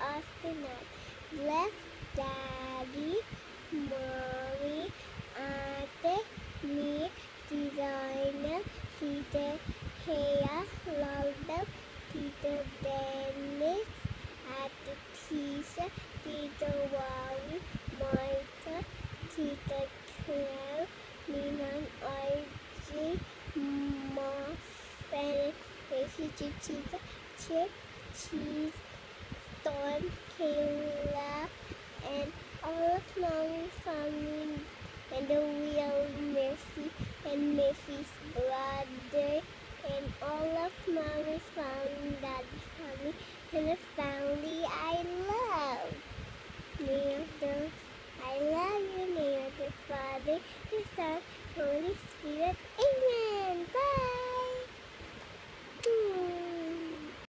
us tonight. Bless Daddy, Mommy, Ate, me, Designer, Teacher Hea, London, Teacher Dennis, Ate Tisha, Teacher Wally, Monica, Teacher Claire, Minan, RG, Moss, Tracy, Chica, Chip, Cheese, Storm, Kayla, and all of Mommy's family, and the real Murphy, and Murphy's brother, and all of Mommy's family, Daddy's family, and the family I love. Name of the I love you, name of the Father, the Son, Holy Spirit. Amen. Bye.